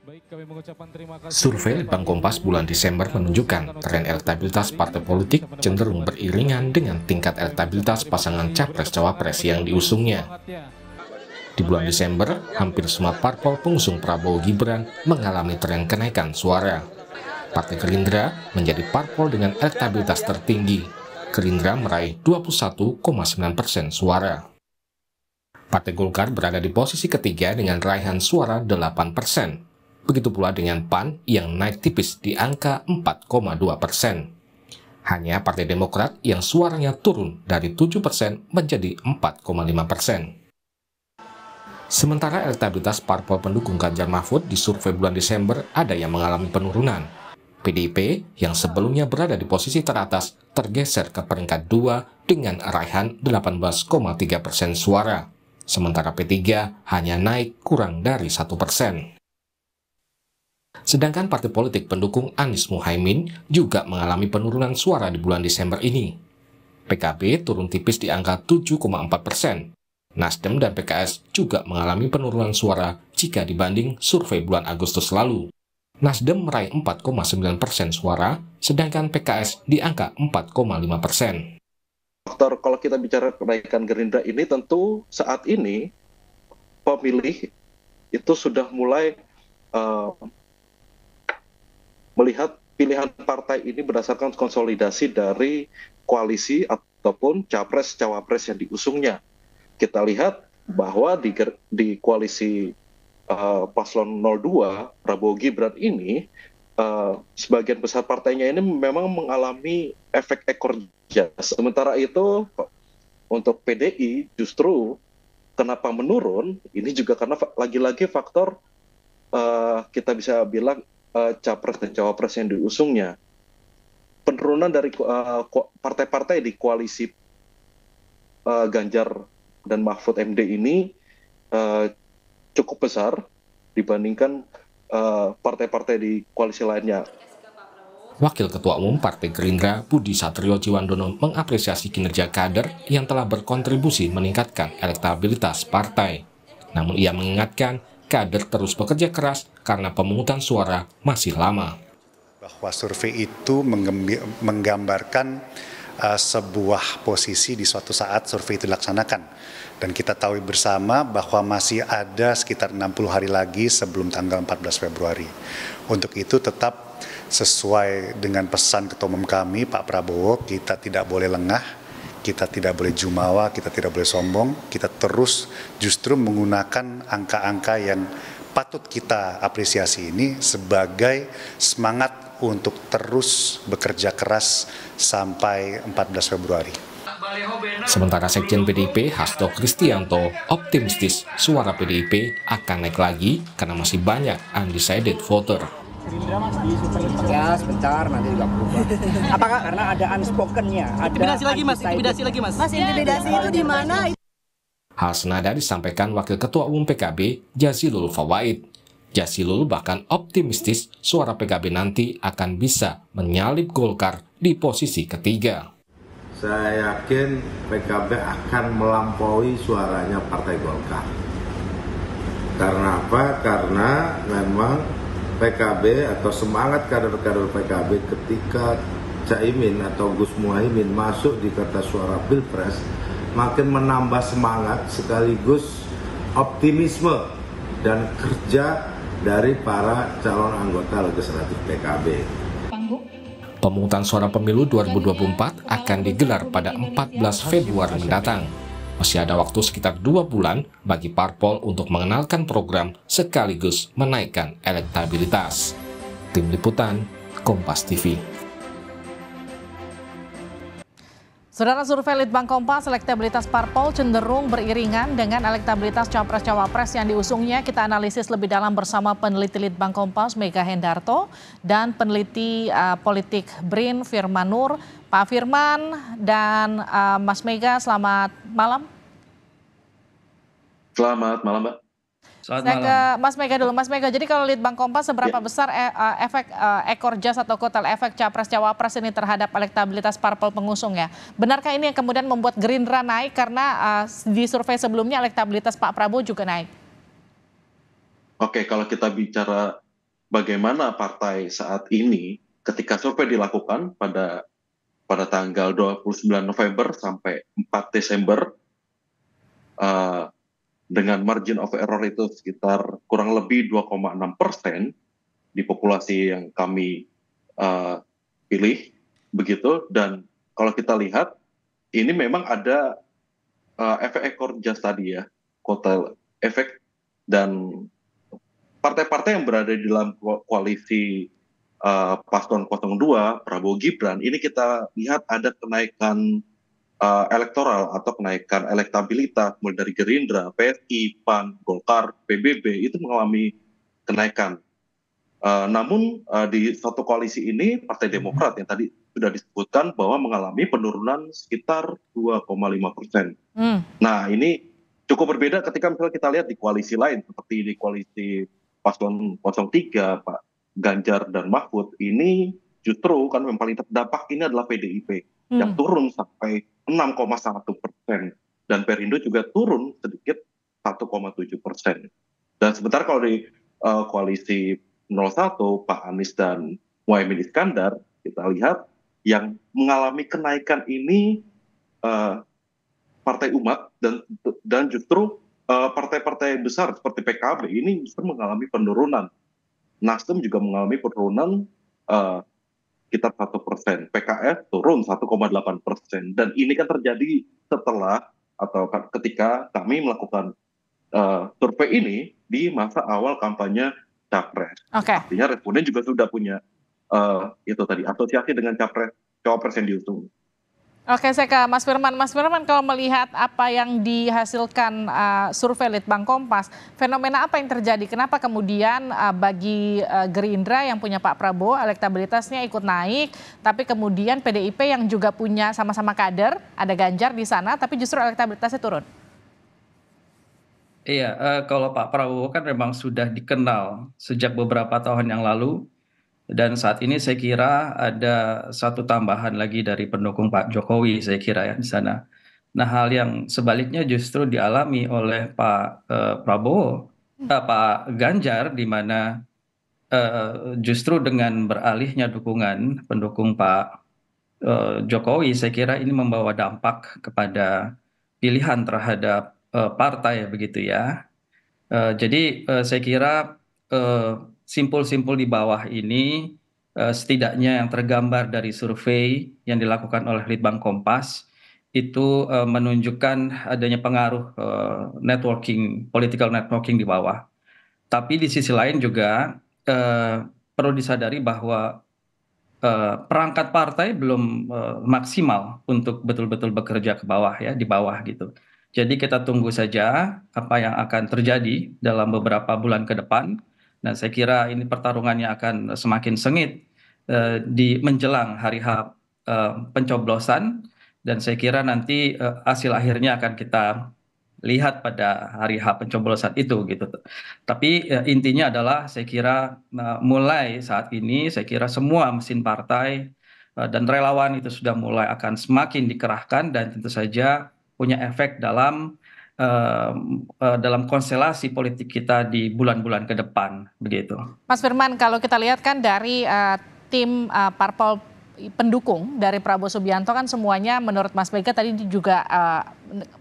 Baik, kami mengucapkan terima kasih. Survei Litbang Kompas bulan Desember menunjukkan tren elektabilitas partai politik cenderung beriringan dengan tingkat elektabilitas pasangan capres-cawapres yang diusungnya. Di bulan Desember, hampir semua parpol pengusung Prabowo Gibran mengalami tren kenaikan suara. Partai Gerindra menjadi parpol dengan elektabilitas tertinggi. Gerindra meraih 21,9% suara. Partai Golkar berada di posisi ketiga dengan raihan suara 8%. Begitu pula dengan PAN yang naik tipis di angka 4,2%. Hanya Partai Demokrat yang suaranya turun dari 7% menjadi 4,5%. Sementara elektabilitas parpol pendukung Ganjar Mahfud di survei bulan Desember ada yang mengalami penurunan. PDIP yang sebelumnya berada di posisi teratas tergeser ke peringkat 2 dengan raihan 18,3% suara. Sementara P3 hanya naik kurang dari 1%. Sedangkan partai politik pendukung Anies Muhaimin juga mengalami penurunan suara di bulan Desember ini. PKB turun tipis di angka 7,4%. Nasdem dan PKS juga mengalami penurunan suara jika dibanding survei bulan Agustus lalu. Nasdem meraih 4,9% suara, sedangkan PKS di angka 4,5%. Faktor kalau kita bicara kenaikan Gerindra ini tentu saat ini pemilih itu sudah mulai melihat pilihan partai ini berdasarkan konsolidasi dari koalisi ataupun capres-cawapres yang diusungnya. Kita lihat bahwa di koalisi Paslon 02, Prabowo Gibran ini, sebagian besar partainya ini memang mengalami efek ekor jas. Sementara itu, untuk PDI justru kenapa menurun, ini juga karena lagi-lagi faktor kita bisa bilang capres dan cawapres yang diusungnya. Penurunan dari partai-partai di koalisi Ganjar dan Mahfud MD ini cukup besar dibandingkan partai-partai di koalisi lainnya. Wakil Ketua Umum Partai Gerindra Budi Satrio Jiwandono mengapresiasi kinerja kader yang telah berkontribusi meningkatkan elektabilitas partai. Namun ia mengingatkan kader terus bekerja keras karena pemungutan suara masih lama. Bahwa survei itu menggambarkan sebuah posisi di suatu saat survei itu dilaksanakan. Dan kita tahu bersama bahwa masih ada sekitar 60 hari lagi sebelum tanggal 14 Februari. Untuk itu tetap sesuai dengan pesan Ketua Umum kami, Pak Prabowo, kita tidak boleh lengah, kita tidak boleh jumawa, kita tidak boleh sombong, kita terus justru menggunakan angka-angka yang patut kita apresiasi ini sebagai semangat untuk terus bekerja keras sampai 14 Februari. Sementara Sekjen PDIP Hasto Kristianto optimistis suara PDIP akan naik lagi karena masih banyak undecided voter. Ya sebentar nanti juga berubah. Apakah karena ada unspoken-nya? Intimidasi lagi mas, intimidasi lagi mas. Mas, intimidasi itu di mana? Hal senada disampaikan Wakil Ketua Umum PKB Jazilul Fawait. Jazilul bahkan optimistis suara PKB nanti akan bisa menyalip Golkar di posisi ketiga. Saya yakin PKB akan melampaui suaranya Partai Golkar. Karena apa? Karena memang PKB atau semangat kader-kader PKB ketika Caimin atau Gus Muhaimin masuk di kertas suara Pilpres makin menambah semangat sekaligus optimisme dan kerja dari para calon anggota legislatif PKB. Pemungutan suara pemilu 2024 akan digelar pada 14 Februari mendatang. Masih ada waktu sekitar 2 bulan bagi parpol untuk mengenalkan program sekaligus menaikkan elektabilitas. Tim Liputan, Kompas TV. Saudara, survei Litbang Kompas, elektabilitas parpol cenderung beriringan dengan elektabilitas capres-cawapres yang diusungnya. Kita analisis lebih dalam bersama peneliti Litbang Kompas Mega Hendarto dan peneliti politik BRIN Firman Nur. Pak Firman dan Mas Mega, selamat malam. Selamat malam, Mbak. Saya ke Mas Mega dulu. Mas Mega, jadi kalau Litbang Kompas seberapa besar efek ekor jas atau kotel efek capres-cawapres ini terhadap elektabilitas parpol pengusung ya? Benarkah ini yang kemudian membuat Gerindra naik karena di survei sebelumnya elektabilitas Pak Prabowo juga naik? Oke, kalau kita bicara bagaimana partai saat ini ketika survei dilakukan pada tanggal 29 November sampai 4 Desember dengan margin of error itu sekitar kurang lebih 2,6% di populasi yang kami pilih begitu. Dan kalau kita lihat ini memang ada efek ekor jas tadi ya, kotel efek, dan partai-partai yang berada di dalam koalisi paslon 02 Prabowo Gibran ini kita lihat ada kenaikan elektoral atau kenaikan elektabilitas mulai dari Gerindra, PSI, PAN, Golkar, PBB itu mengalami kenaikan. Namun di satu koalisi ini Partai Demokrat yang tadi sudah disebutkan bahwa mengalami penurunan sekitar 2,5%. Nah ini cukup berbeda ketika misalnya kita lihat di koalisi lain seperti di koalisi paslon 03 Pak Ganjar dan Mahfud ini justru kan yang paling terdampak ini adalah PDIP yang turun sampai 6,1% dan Perindo juga turun sedikit 1,7%. Dan sebentar kalau di koalisi 01 Pak Anies dan Muhaimin Iskandar kita lihat yang mengalami kenaikan ini Partai Umat dan justru partai-partai besar seperti PKB ini justru mengalami penurunan. Nasdem juga mengalami penurunan sekitar 1%, PKS turun 1,8%, dan ini kan terjadi setelah atau ketika kami melakukan survei ini di masa awal kampanye capres. Artinya responden juga sudah punya itu tadi asosiasi dengan cawapres yang diusung. Oke, saya ke Mas Firman. Mas Firman, kalau melihat apa yang dihasilkan survei Litbang Kompas, fenomena apa yang terjadi? Kenapa kemudian bagi Gerindra yang punya Pak Prabowo elektabilitasnya ikut naik, tapi kemudian PDIP yang juga punya sama-sama kader, ada Ganjar di sana, tapi justru elektabilitasnya turun? Iya, kalau Pak Prabowo kan memang sudah dikenal sejak beberapa tahun yang lalu. Dan saat ini saya kira ada satu tambahan lagi dari pendukung Pak Jokowi saya kira ya di sana. Nah hal yang sebaliknya justru dialami oleh Pak Prabowo, Pak Ganjar, di mana justru dengan beralihnya dukungan pendukung Pak Jokowi, saya kira ini membawa dampak kepada pilihan terhadap partai begitu ya. Jadi saya kira simpul-simpul di bawah ini setidaknya yang tergambar dari survei yang dilakukan oleh Litbang Kompas itu menunjukkan adanya pengaruh political networking di bawah. Tapi di sisi lain juga perlu disadari bahwa perangkat partai belum maksimal untuk betul-betul bekerja ke bawah ya, di bawah gitu. Jadi kita tunggu saja apa yang akan terjadi dalam beberapa bulan ke depan. Dan saya kira ini pertarungannya akan semakin sengit di menjelang hari H pencoblosan. Dan saya kira nanti hasil akhirnya akan kita lihat pada hari H pencoblosan itu gitu. Tapi intinya adalah saya kira mulai saat ini saya kira semua mesin partai dan relawan itu sudah mulai akan semakin dikerahkan dan tentu saja punya efek dalam konstelasi politik kita di bulan-bulan ke depan begitu. Mas Firman, kalau kita lihat kan dari tim parpol pendukung dari Prabowo Subianto kan semuanya menurut Mas Mega tadi juga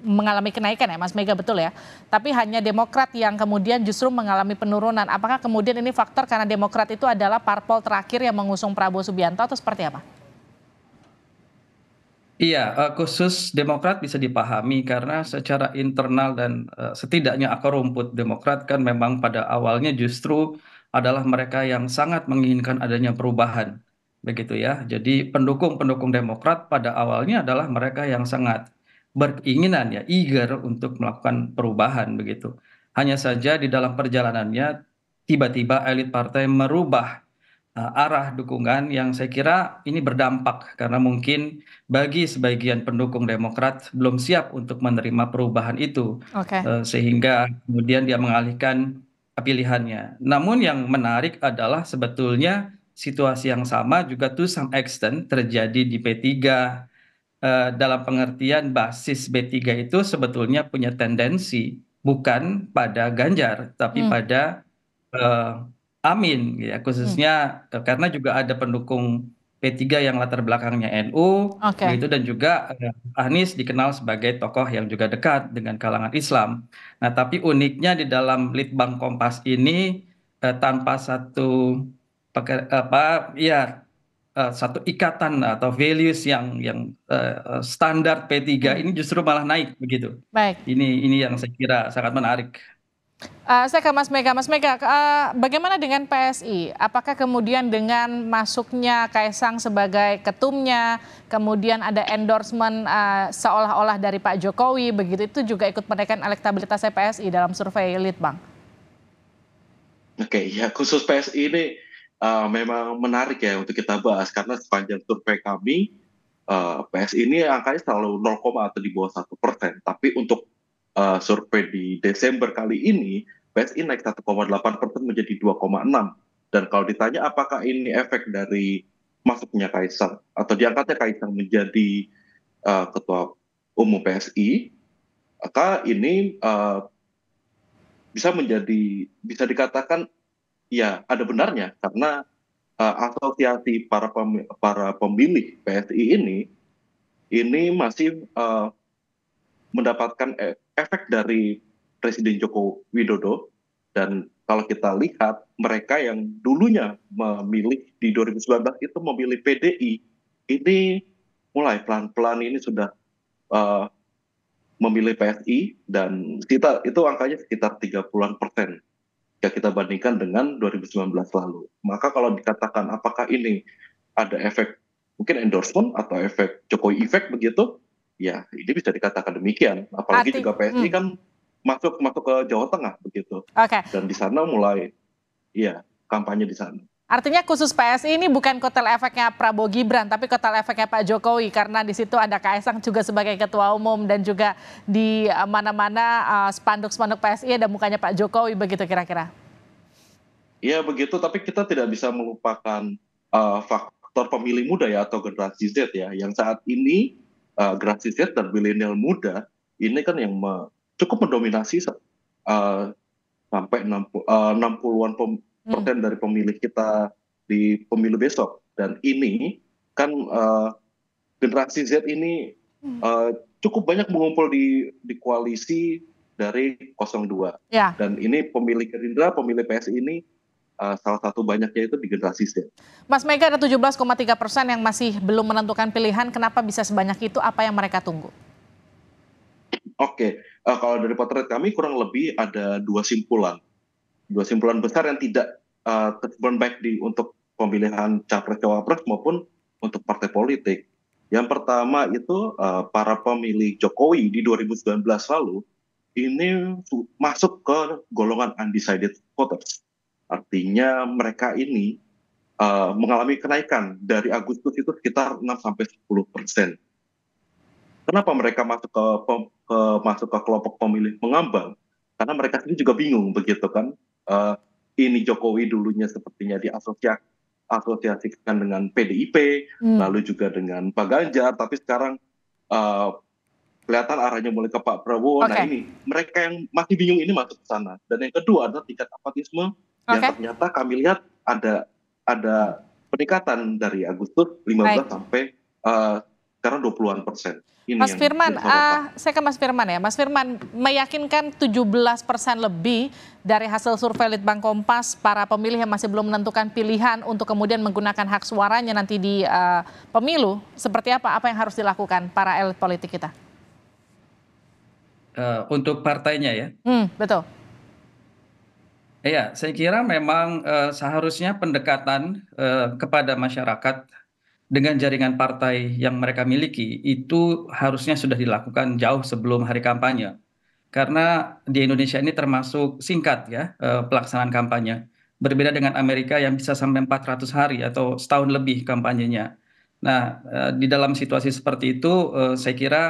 mengalami kenaikan ya Mas Mega, betul ya? Tapi hanya Demokrat yang kemudian justru mengalami penurunan. Apakah kemudian ini faktor karena Demokrat itu adalah parpol terakhir yang mengusung Prabowo Subianto atau seperti apa? Iya, khusus Demokrat bisa dipahami karena secara internal dan setidaknya akar rumput Demokrat kan memang pada awalnya justru adalah mereka yang sangat menginginkan adanya perubahan, begitu ya. Jadi pendukung-pendukung Demokrat pada awalnya adalah mereka yang sangat beringinan ya, eager untuk melakukan perubahan begitu. Hanya saja di dalam perjalanannya tiba-tiba elit partai merubah arah dukungan yang saya kira ini berdampak karena mungkin bagi sebagian pendukung Demokrat belum siap untuk menerima perubahan itu, sehingga kemudian dia mengalihkan pilihannya. Namun yang menarik adalah sebetulnya situasi yang sama juga to some extent terjadi di P3 dalam pengertian basis B3 itu sebetulnya punya tendensi bukan pada Ganjar tapi pada Amin, ya khususnya karena juga ada pendukung P3 yang latar belakangnya NU, Oke. begitu dan juga Anies dikenal sebagai tokoh yang juga dekat dengan kalangan Islam. Nah, tapi uniknya di dalam Litbang Kompas ini tanpa satu satu ikatan atau values yang standar P3 ini justru malah naik begitu. Baik. Ini yang saya kira sangat menarik. Saya ke Mas Mega. Mas Mega, bagaimana dengan PSI? Apakah kemudian dengan masuknya Kaisang sebagai ketumnya, kemudian ada endorsement seolah-olah dari Pak Jokowi, begitu itu juga ikut menaikkan elektabilitas PSI dalam survei Litbang? Oke, ya khusus PSI ini memang menarik ya untuk kita bahas karena sepanjang survei kami PSI ini angkanya selalu 0, atau di bawah 1%. Tapi untuk survei di Desember kali ini PSI naik 1,8% menjadi 2,6. Dan kalau ditanya apakah ini efek dari masuknya Kaisang atau diangkatnya Kaisang menjadi ketua umum PSI, maka ini bisa dikatakan ya ada benarnya karena asosiasi para pemilih PSI ini masih mendapatkan efek dari Presiden Joko Widodo. Dan kalau kita lihat mereka yang dulunya memilih di 2019 itu memilih PDI, ini mulai pelan-pelan ini sudah memilih PSI dan itu angkanya sekitar 30-an% jika kita bandingkan dengan 2019 lalu. Maka kalau dikatakan apakah ini ada efek mungkin endorsement atau efek Jokowi effect begitu, ya ini bisa dikatakan demikian. Apalagi juga PSI kan masuk ke Jawa Tengah begitu. Dan di sana mulai kampanye di sana. Artinya khusus PSI ini bukan kotel efeknya Prabowo Gibran, tapi kotel efeknya Pak Jokowi karena di situ ada Kaisang juga sebagai ketua umum dan juga di mana-mana spanduk-spanduk PSI ada mukanya Pak Jokowi begitu kira-kira. Iya begitu, tapi kita tidak bisa melupakan faktor pemilih muda ya atau generasi Z ya, yang saat ini generasi Z dan milenial muda ini kan yang cukup mendominasi sampai 60-an% dari pemilih kita di pemilu besok. Dan ini kan generasi Z ini cukup banyak mengumpul di koalisi dari 02. Ya. Dan ini pemilih Gerindra, pemilih PSI ini salah satu banyaknya itu di generasi Z. Mas Mega, ada 17,3% yang masih belum menentukan pilihan. Kenapa bisa sebanyak itu? Apa yang mereka tunggu? Oke, kalau dari potret kami kurang lebih ada dua simpulan besar yang tidak kesimpulan baik untuk pemilihan capres cawapres maupun untuk partai politik. Yang pertama itu para pemilih Jokowi di 2019 lalu ini masuk ke golongan undecided voters. Artinya mereka ini mengalami kenaikan dari Agustus itu sekitar 6-10%. Kenapa mereka masuk ke kelompok pemilih mengambang? Karena mereka sendiri juga bingung begitu kan. Ini Jokowi dulunya sepertinya diasosiasikan dengan PDIP, lalu juga dengan Pak Ganjar, tapi sekarang kelihatan arahnya mulai ke Pak Prabowo. Nah ini mereka yang masih bingung ini masuk ke sana. Dan yang kedua adalah tingkat apatisme yang ternyata kami lihat ada peningkatan dari Agustus 15 sampai sekarang 20-an%. Mas Firman, saya ke Mas Firman ya. Mas Firman, meyakinkan 17% lebih dari hasil survei Litbang Kompas para pemilih yang masih belum menentukan pilihan untuk kemudian menggunakan hak suaranya nanti di pemilu. Seperti apa yang harus dilakukan para elit politik kita? Untuk partainya ya? Betul. Ya, saya kira memang seharusnya pendekatan kepada masyarakat dengan jaringan partai yang mereka miliki itu harusnya sudah dilakukan jauh sebelum hari kampanye. Karena di Indonesia ini termasuk singkat ya pelaksanaan kampanye. Berbeda dengan Amerika yang bisa sampai 400 hari atau setahun lebih kampanyenya. Nah, di dalam situasi seperti itu saya kira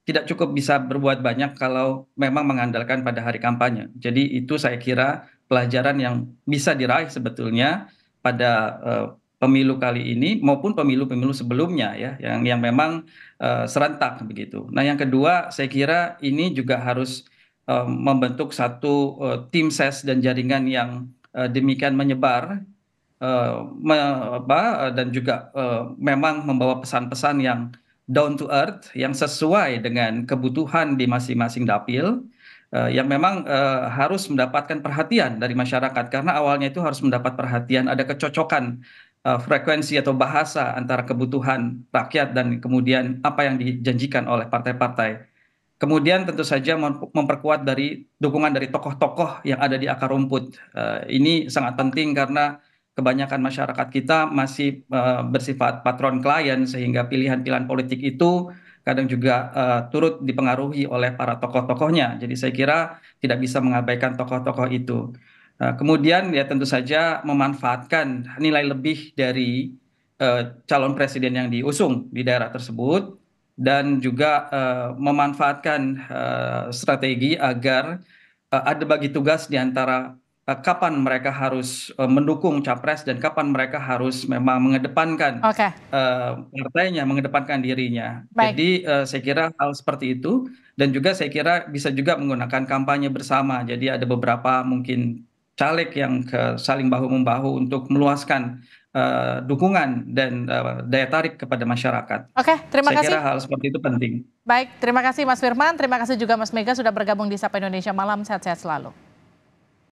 tidak cukup bisa berbuat banyak kalau memang mengandalkan pada hari kampanye. Jadi itu saya kira pelajaran yang bisa diraih sebetulnya pada pemilu kali ini maupun pemilu-pemilu sebelumnya ya yang memang serentak begitu. Nah, yang kedua saya kira ini juga harus membentuk satu tim ses dan jaringan yang demikian menyebar, dan juga memang membawa pesan-pesan yang down to earth, yang sesuai dengan kebutuhan di masing-masing dapil, yang memang harus mendapatkan perhatian dari masyarakat, karena awalnya itu harus mendapat perhatian, ada kecocokan frekuensi atau bahasa antara kebutuhan rakyat dan kemudian apa yang dijanjikan oleh partai-partai. Kemudian tentu saja memperkuat dari dukungan dari tokoh-tokoh yang ada di akar rumput. Ini sangat penting karena kebanyakan masyarakat kita masih bersifat patron klien, sehingga pilihan-pilihan politik itu kadang juga turut dipengaruhi oleh para tokoh-tokohnya. Jadi saya kira tidak bisa mengabaikan tokoh-tokoh itu. Kemudian ya tentu saja memanfaatkan nilai lebih dari calon presiden yang diusung di daerah tersebut, dan juga memanfaatkan strategi agar ada bagi tugas di antara kapan mereka harus mendukung capres dan kapan mereka harus memang mengedepankan partainya, mengedepankan dirinya. Baik. Jadi saya kira hal seperti itu, dan juga saya kira bisa juga menggunakan kampanye bersama. Jadi ada beberapa mungkin caleg yang saling bahu-membahu untuk meluaskan dukungan dan daya tarik kepada masyarakat. Oke, terima kasih. Saya kira hal seperti itu penting. Baik, terima kasih Mas Firman, terima kasih juga Mas Mega sudah bergabung di Sapa Indonesia Malam, sehat-sehat selalu.